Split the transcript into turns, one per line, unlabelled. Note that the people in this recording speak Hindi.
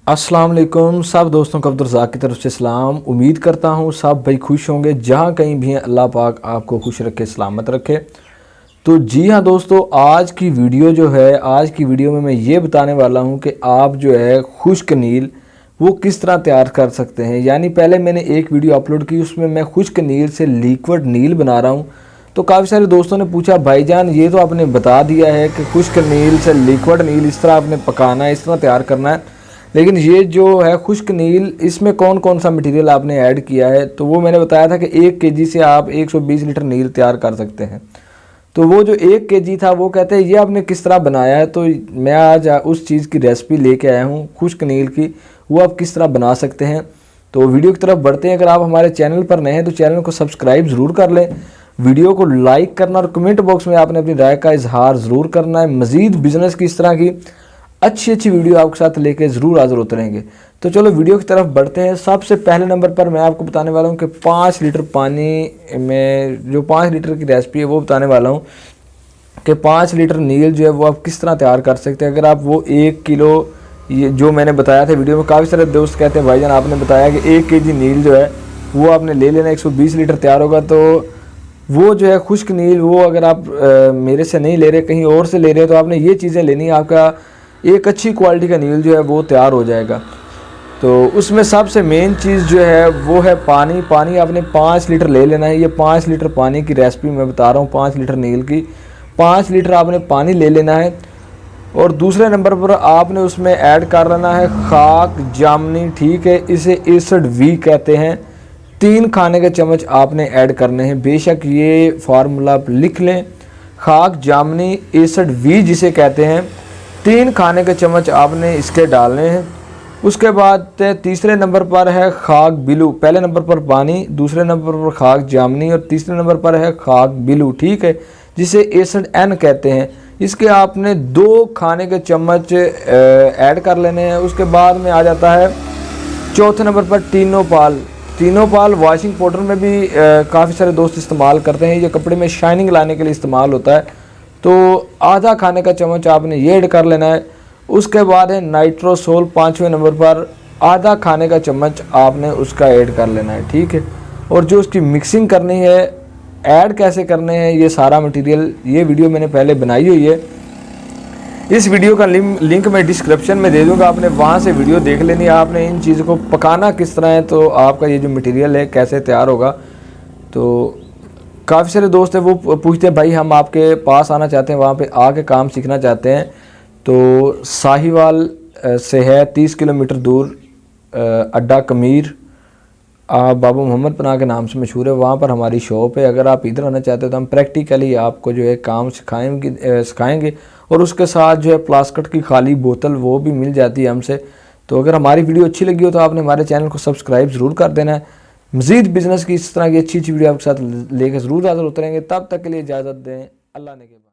अस्सलाम वालेकुम सब दोस्तों को अब्दुर्रज़ाक की तरफ से सलाम। उम्मीद करता हूँ सब भाई खुश होंगे, जहाँ कहीं भी हैं अल्लाह पाक आपको खुश रखे, सलामत रखे। तो जी हाँ दोस्तों, आज की वीडियो जो है, आज की वीडियो में मैं ये बताने वाला हूँ कि आप जो है खुश्क नील वो किस तरह तैयार कर सकते हैं। यानी पहले मैंने एक वीडियो अपलोड की, उसमें मैं खुश्क नील से लिक्विड नील बना रहा हूँ। तो काफ़ी सारे दोस्तों ने पूछा भाईजान ये तो आपने बता दिया है कि खुश्क नील से लिक्विड नील इस तरह आपने पकाना है, इस तरह तैयार करना है, लेकिन ये जो है खुश्क नील इसमें कौन कौन सा मटेरियल आपने ऐड किया है। तो वो मैंने बताया था कि 1 केजी से आप 120 लीटर नील तैयार कर सकते हैं। तो वो जो 1 केजी था वो कहते हैं ये आपने किस तरह बनाया है। तो मैं आज उस चीज़ की रेसिपी लेके आया हूँ खुश्क नील की, वो आप किस तरह बना सकते हैं। तो वीडियो की तरफ बढ़ते हैं। अगर आप हमारे चैनल पर नए हैं तो चैनल को सब्सक्राइब ज़रूर कर लें, वीडियो को लाइक करना और कमेंट बॉक्स में आपने अपनी राय का इजहार ज़रूर करना है। मज़ीद बिजनेस की इस तरह की अच्छी वीडियो आपके साथ लेके ज़रूर हाजिर होते रहेंगे। तो चलो वीडियो की तरफ बढ़ते हैं। सबसे पहले नंबर पर मैं आपको बताने वाला हूँ कि 5 लीटर पानी में, जो 5 लीटर की रेसिपी है वो बताने वाला हूँ कि 5 लीटर नील जो है वो आप किस तरह तैयार कर सकते हैं। अगर आप वो 1 किलो, ये जो मैंने बताया था वीडियो में, काफ़ी सारे दोस्त कहते हैं भाईजान आपने बताया कि 1 केजी नील जो है वो आपने ले लेना, 120 लीटर तैयार होगा। तो वो जो है खुश्क नील, वो अगर आप मेरे से नहीं ले रहे, कहीं और से ले रहे, तो आपने ये चीज़ें लेनी है, आपका एक अच्छी क्वालिटी का नील जो है वो तैयार हो जाएगा। तो उसमें सबसे मेन चीज़ जो है वो है पानी। पानी आपने 5 लीटर ले लेना है। ये 5 लीटर पानी की रेसिपी मैं बता रहा हूँ, 5 लीटर नील की 5 लीटर आपने पानी ले लेना है। और दूसरे नंबर पर आपने उसमें ऐड कर लेना है खाक जामनी, ठीक है, इसे एसिड वी कहते हैं। 3 खाने के चम्मच आपने ऐड करने हैं। बेशक ये फार्मूला आप लिख लें, खाक जामनी एसिड वी जिसे कहते हैं, 3 खाने के चम्मच आपने इसके डालने हैं। उसके बाद तीसरे नंबर पर है खाक बिलू। पहले नंबर पर पानी, दूसरे नंबर पर खाक जामनी और तीसरे नंबर पर है खाक बिलू, ठीक है, जिसे एसिड एन कहते हैं। इसके आपने 2 खाने के चम्मच ऐड कर लेने हैं। उसके बाद में आ जाता है चौथे नंबर पर टीनोपाल। टीनोपाल वॉशिंग पाउडर में भी काफ़ी सारे दोस्त इस्तेमाल करते हैं, ये कपड़े में शाइनिंग लाने के लिए इस्तेमाल होता है। तो आधा खाने का चम्मच आपने ये ऐड कर लेना है। उसके बाद है नाइट्रोसोल, 5वें नंबर पर आधा खाने का चम्मच आपने उसका ऐड कर लेना है, ठीक है। और जो उसकी मिक्सिंग करनी है, ऐड कैसे करने हैं, ये सारा मटेरियल ये वीडियो मैंने पहले बनाई हुई है। इस वीडियो का लिंक मैं डिस्क्रिप्शन में दे दूंगा, आपने वहाँ से वीडियो देख लेनी है। आपने इन चीज़ों को पकाना किस तरह है, तो आपका ये जो मटेरियल है कैसे तैयार होगा। तो काफ़ी सारे दोस्त हैं वो पूछते हैं भाई हम आपके पास आना चाहते हैं, वहाँ पे आके काम सीखना चाहते हैं। तो साहिवाल से है 30 किलोमीटर दूर अड्डा कमीर, बाबू मोहम्मद पनाह के नाम से मशहूर है, वहाँ पर हमारी शॉप है। अगर आप इधर आना चाहते हो तो हम प्रैक्टिकली आपको जो है काम सिखाएंगे और उसके साथ जो है प्लास्टिक की खाली बोतल वो भी मिल जाती है हमसे। तो अगर हमारी वीडियो अच्छी लगी हो तो आपने हमारे चैनल को सब्सक्राइब ज़रूर कर देना है। मज़ीद बिजनेस की इस तरह की अच्छी वीडियो आपके साथ लेकर ज़रूर हाज़िर होते रहेंगे। तब तक के लिए इजाज़त दें, अल्लाह ने के बाद।